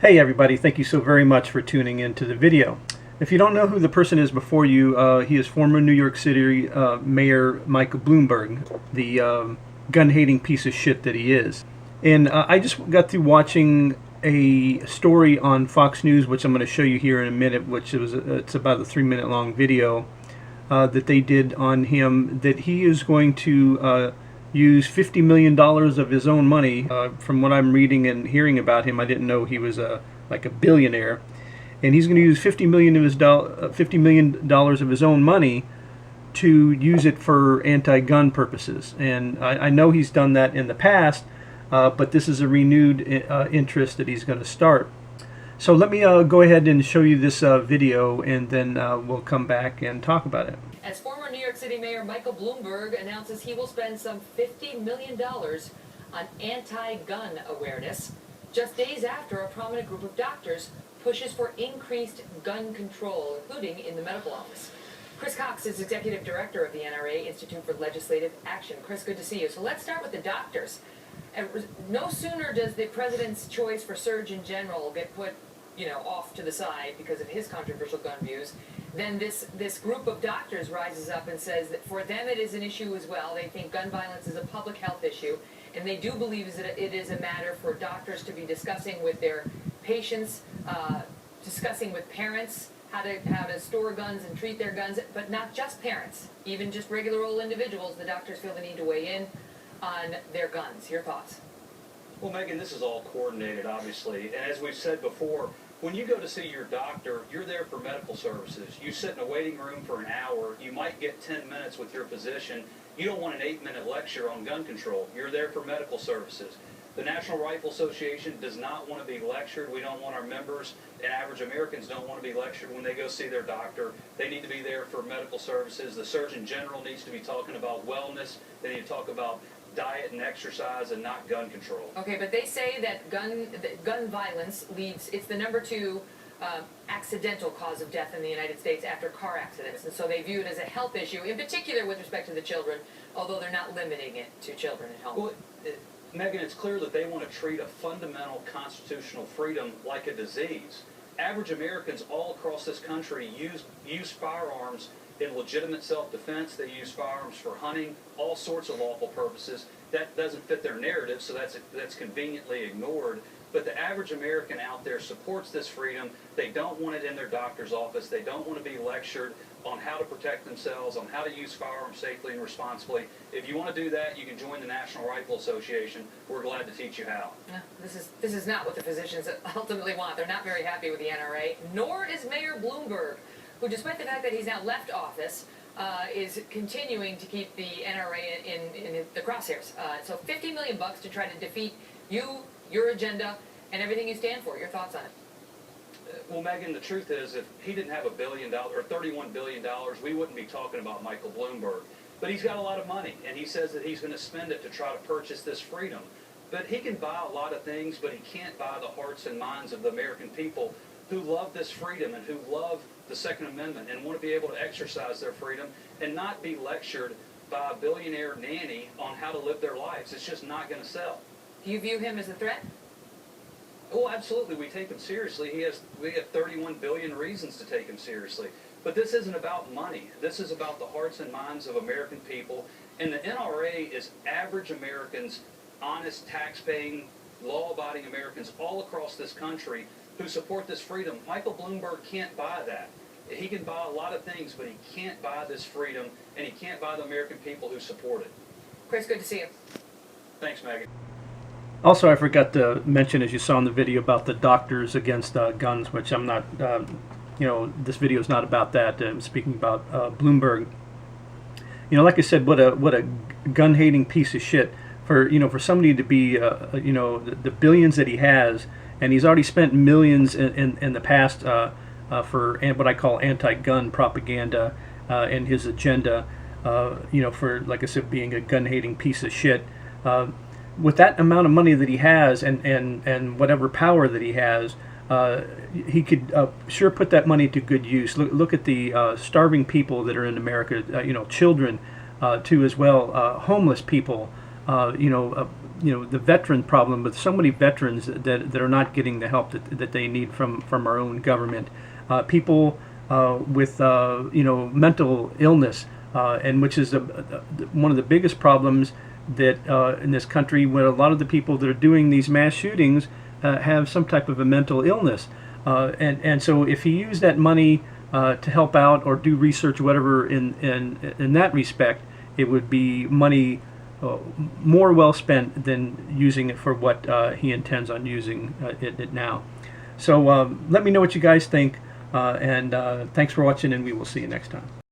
Hey everybody, thank you so very much for tuning into the video. If you don't know who the person is before you, he is former New York City Mayor Michael Bloomberg, the gun-hating piece of shit that he is. And I just got through watching a story on Fox News, which I'm going to show you here in a minute, which it's about a 3-minute long video that they did on him, that he is going to use $50 million of his own money. From what I'm reading and hearing about him, I didn't know he was like a billionaire. And he's going to use $50 million of his own money to use it for anti-gun purposes. And I know he's done that in the past, but this is a renewed interest that he's going to start. So let me go ahead and show you this video, and then we'll come back and talk about it. As former New York City Mayor Michael Bloomberg announces he will spend some $50 million on anti-gun awareness, just days after a prominent group of doctors pushes for increased gun control, including in the medical office. Chris Cox is executive director of the N.R.A. Institute for Legislative Action. Chris, good to see you. So let's start with the doctors. No sooner does the president's choice for Surgeon General get put, off to the side because of his controversial gun views, then this group of doctors rises up and says that for them it is an issue as well. They think gun violence is a public health issue, and they do believe that it is a matter for doctors to be discussing with their patients, discussing with parents how to store guns and treat their guns, but not just parents, even just regular old individuals. The doctors feel the need to weigh in on their guns. Your thoughts? Well, Megan, this is all coordinated, obviously, and as we've said before, when you go to see your doctor, you're there for medical services. You sit in a waiting room for an hour. You might get 10 minutes with your physician. You don't want an 8-minute lecture on gun control. You're there for medical services. The National Rifle Association does not want to be lectured. We don't want our members and average Americans don't want to be lectured when they go see their doctor. They need to be there for medical services. The Surgeon General needs to be talking about wellness. They need to talk about diet and exercise and not gun control. Okay, but they say that gun violence it's the number 2 accidental cause of death in the United States after car accidents. And so they view it as a health issue, in particular with respect to the children, although they're not limiting it to children at home. Well, Megan, it's clear that they want to treat a fundamental constitutional freedom like a disease. Average Americans all across this country use firearms in legitimate self-defense. They use firearms for hunting, all sorts of lawful purposes. That doesn't fit their narrative, so that's conveniently ignored. But the average American out there supports this freedom. They don't want it in their doctor's office. They don't want to be lectured on how to protect themselves, on how to use firearms safely and responsibly. If you want to do that, you can join the National Rifle Association. We're glad to teach you how. No, this is not what the physicians ultimately want. They're not very happy with the N.R.A., nor is Mayor Bloomberg, who, despite the fact that he's now left office, is continuing to keep the N.R.A. in the crosshairs. So $50 million to try to defeat you, your agenda, and everything you stand for. Your thoughts on it? Well, Megan, the truth is, if he didn't have $1 billion or $31 billion, we wouldn't be talking about Michael Bloomberg. But he's got a lot of money, and he says that he's going to spend it to try to purchase this freedom. But he can buy a lot of things, but he can't buy the hearts and minds of the American people who love this freedom and who love the Second Amendment and want to be able to exercise their freedom and not be lectured by a billionaire nanny on how to live their lives. It's just not going to sell. Do you view him as a threat? Oh, absolutely. We take him seriously. We have 31 billion reasons to take him seriously. But this isn't about money. This is about the hearts and minds of American people. And the N.R.A. is average Americans, honest, tax-paying, law-abiding Americans all across this country who support this freedom. Michael Bloomberg can't buy that. He can buy a lot of things, but he can't buy this freedom, and he can't buy the American people who support it. Chris, good to see you. Thanks, Megan. Also, I forgot to mention, as you saw in the video, about the doctors against guns, which I'm not, this video is not about that. I'm speaking about Bloomberg. Like I said, what a gun-hating piece of shit for somebody to be, the billions that he has, and he's already spent millions in the past for what I call anti-gun propaganda and his agenda, for, like I said, being a gun-hating piece of shit. With that amount of money that he has and whatever power that he has, he could sure put that money to good use. Look at the starving people that are in America, children too as well, homeless people, the veteran problem with so many veterans that are not getting the help that they need from our own government. People with mental illness, and which is one of the biggest problems that in this country, where a lot of the people that are doing these mass shootings have some type of a mental illness, and so if you use that money to help out or do research, whatever in that respect, it would be money more well spent than using it for what he intends on using it now. So let me know what you guys think, and thanks for watching, and we will see you next time.